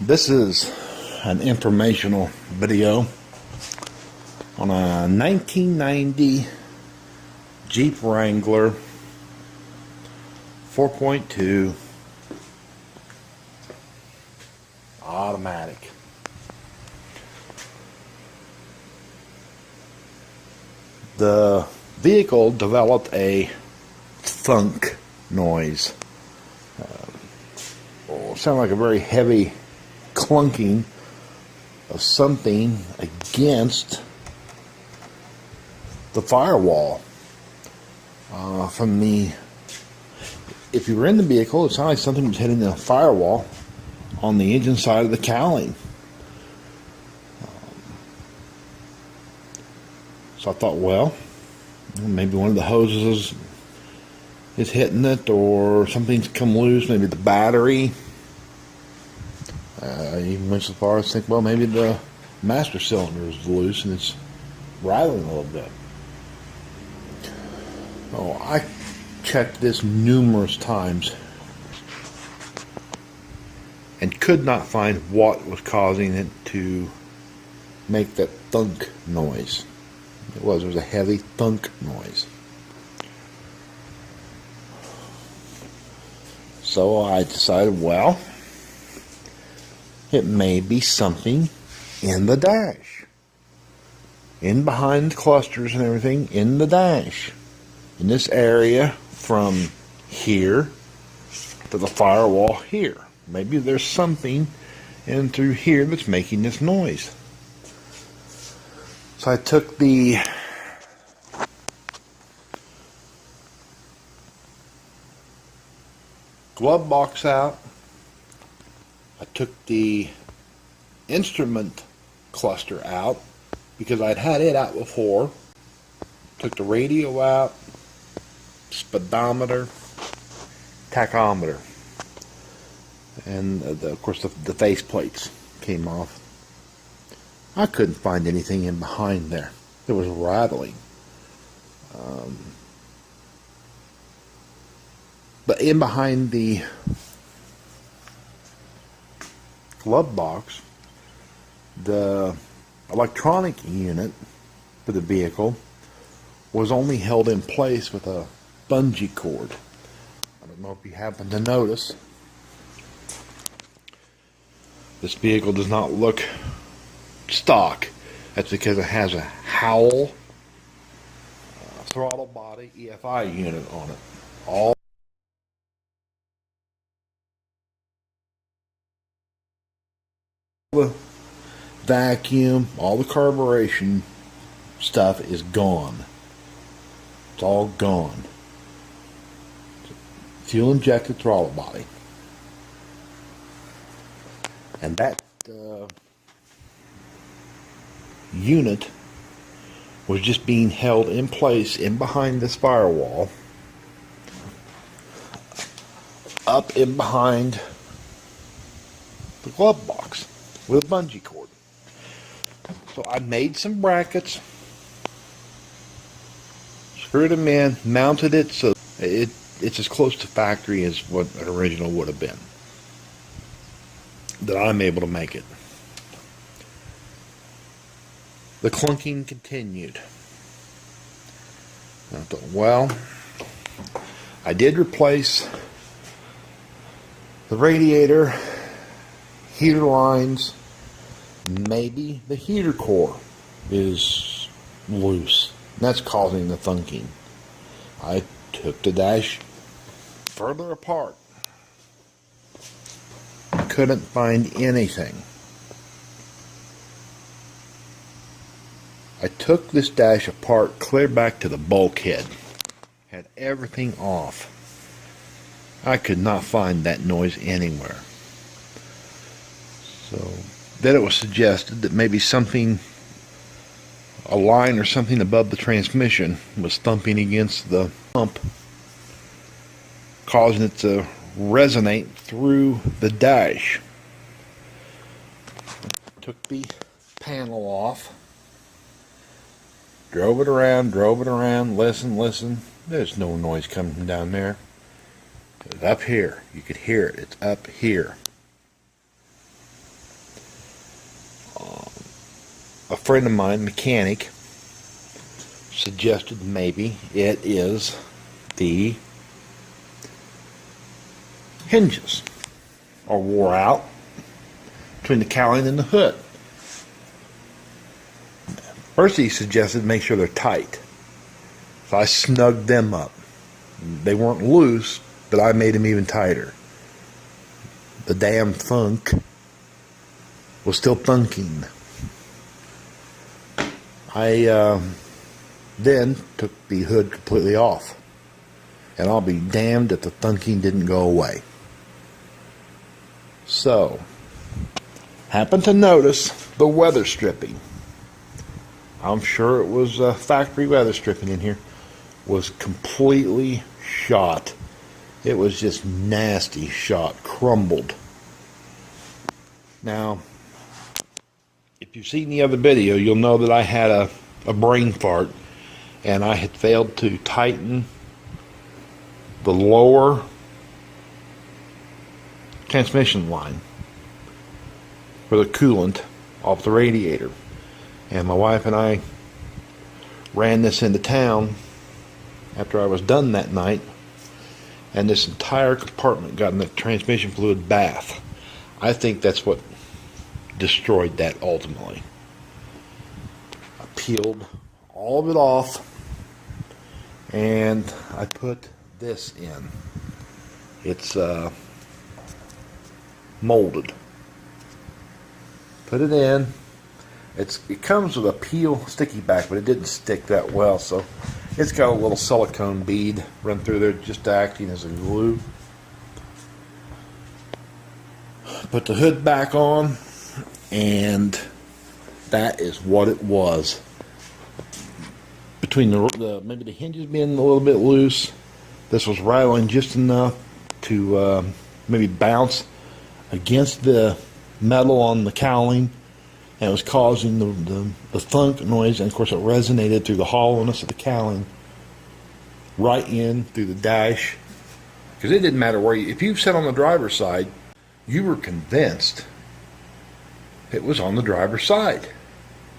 This is an informational video on a 1990 Jeep Wrangler 4.2 automatic. The vehicle developed a thunk noise. Sound like a very heavy clunking of something against the firewall. If you were in the vehicle, it sounded like something was hitting the firewall on the engine side of the cowling. So I thought, well, maybe one of the hoses is hitting it, or something's come loose, maybe the battery. Even went so far as to think, well, maybe the master cylinder is loose and it's rattling a little bit. Oh, I checked this numerous times and could not find what was causing it to make that thunk noise. There was a heavy thunk noise. So I decided, well, it may be something in the dash. In behind the clusters and everything, in the dash. In this area from here to the firewall here. Maybe there's something in through here that's making this noise. So I took the glove box out. I took the instrument cluster out because I'd had it out before. Took the radio out, speedometer, tachometer, and of course the face plates came off. I couldn't find anything in behind there. It was rattling. But in behind the glove box, the electronic unit for the vehicle was only held in place with a bungee cord. I don't know if you happen to notice. This vehicle does not look stock. That's because it has a Howl throttle body EFI unit on it. All the vacuum, all the carburation stuff is gone. It's all gone. Fuel injected throttle body. And that unit was just being held in place in behind this firewall, up in behind the glove box with a bungee cord. So I made some brackets, screwed them in, mounted it so it's as close to factory as what an original would have been, that I'm able to make it. The clunking continued. I thought, well, I did replace the radiator, heater lines. Maybe the heater core is loose. That's causing the thunking. I took the dash further apart. Couldn't find anything. I took this dash apart clear back to the bulkhead. Had everything off. I could not find that noise anywhere. So then it was suggested that maybe something, a line or something above the transmission, was thumping against the pump, causing it to resonate through the dash. Took the panel off, drove it around, listen. There's no noise coming from down there. It's up here. You could hear it. It's up here. a friend of mine, mechanic, suggested maybe it is the hinges are wore out between the cowling and the hood. First he suggested make sure they're tight. So I snugged them up. They weren't loose, but I made them even tighter. The damn thunk was still thunking. I then took the hood completely off. And I'll be damned if the thunking didn't go away. So, happened to notice the weather stripping. I'm sure it was factory weather stripping in here. Was completely shot. It was just nasty shot, crumbled. Now, if you've seen the other video, you'll know that I had a brain fart, and I had failed to tighten the lower transmission line for the coolant off the radiator. And my wife and I ran this into town after I was done that night, and this entire compartment got in the transmission fluid bath. I think that's what destroyed that ultimately. I peeled all of it off, and I put this in. It's molded. Put it in. It comes with a peel sticky back, but it didn't stick that well, so it's got a little silicone bead run through there just acting as a glue. Put the hood back on, and that is what it was. Between the maybe the hinges being a little bit loose, this was rattling just enough to maybe bounce against the metal on the cowling, and it was causing the thunk noise, and of course it resonated through the hollowness of the cowling right in through the dash, because it didn't matter where if you sat on the driver's side, you were convinced it was on the driver's side.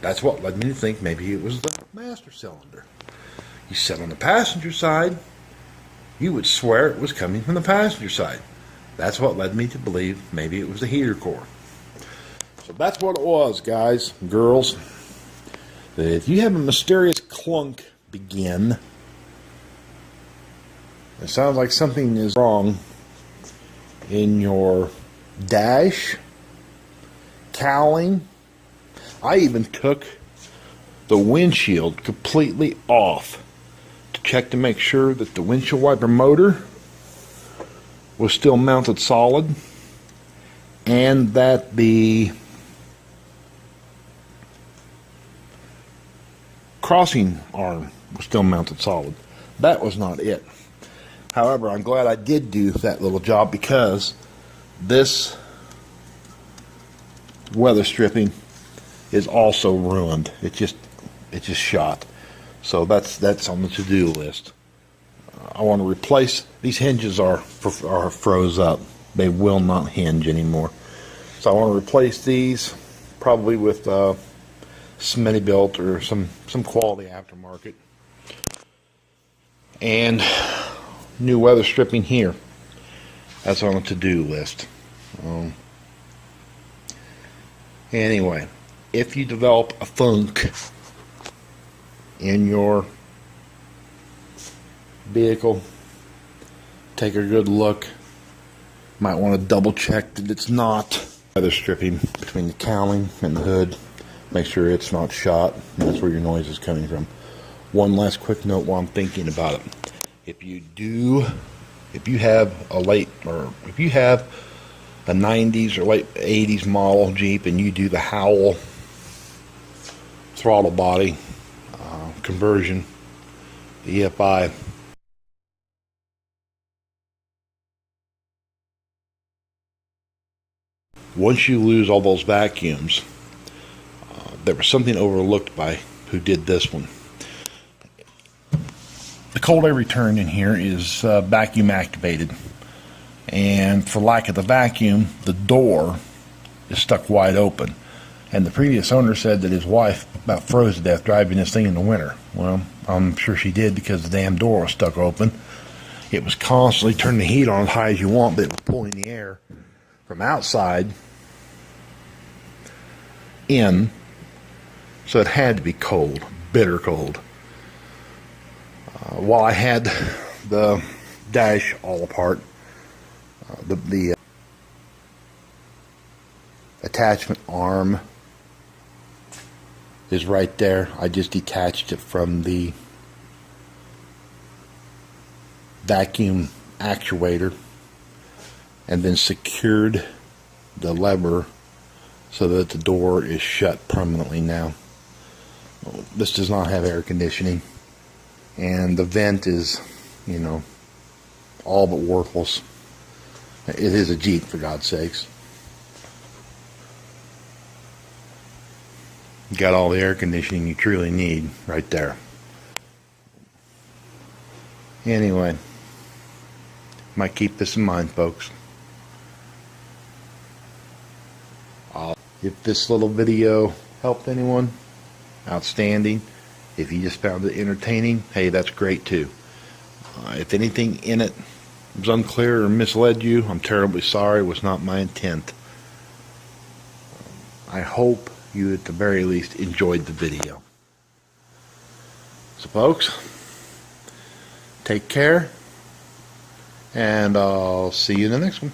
That's what led me to think maybe it was the master cylinder. You sat on the passenger side, you would swear it was coming from the passenger side. That's what led me to believe maybe it was the heater core. So that's what it was, guys and girls. If you have a mysterious clunk begin, it sounds like something is wrong in your dash, cowling. I even took the windshield completely off to check to make sure that the windshield wiper motor was still mounted solid, and that the crossing arm was still mounted solid. That was not it. However, I'm glad I did do that little job, because this weather stripping is also ruined. It just shot. So that's on the to-do list. I want to replace these hinges are froze up. They will not hinge anymore. So I want to replace these probably with Smittybilt or some quality aftermarket, and new weather stripping here. That's on the to-do list. Anyway, if you develop a thunk in your vehicle, take a good look. Might want to double check that it's not weather stripping between the cowling and the hood. Make sure it's not shot. That's where your noise is coming from. One last quick note while I'm thinking about it. If you have a 90s or late 80s model Jeep, and you do the Howl throttle body conversion, the EFI, once you lose all those vacuums, there was something overlooked by who did this one. The cold air return in here is vacuum activated, and for lack of the vacuum, the door is stuck wide open. And the previous owner said that his wife about froze to death driving this thing in the winter. Well, I'm sure she did because the damn door was stuck open. It was constantly turning the heat on as high as you want, but it was pulling the air from outside in, so it had to be cold, bitter cold. While I had the dash all apart, the attachment arm is right there. I just detached it from the vacuum actuator and then secured the lever so that the door is shut permanently now. This does not have air conditioning, and the vent is, you know, all but worthless. It is a Jeep, for God's sakes. You got all the air conditioning you truly need right there. Anyway, might keep this in mind, folks. If this little video helped anyone, outstanding. If you just found it entertaining, hey, that's great too. If anything in it was unclear or misled you, I'm terribly sorry. It was not my intent. I hope you at the very least enjoyed the video. So folks, take care, and I'll see you in the next one.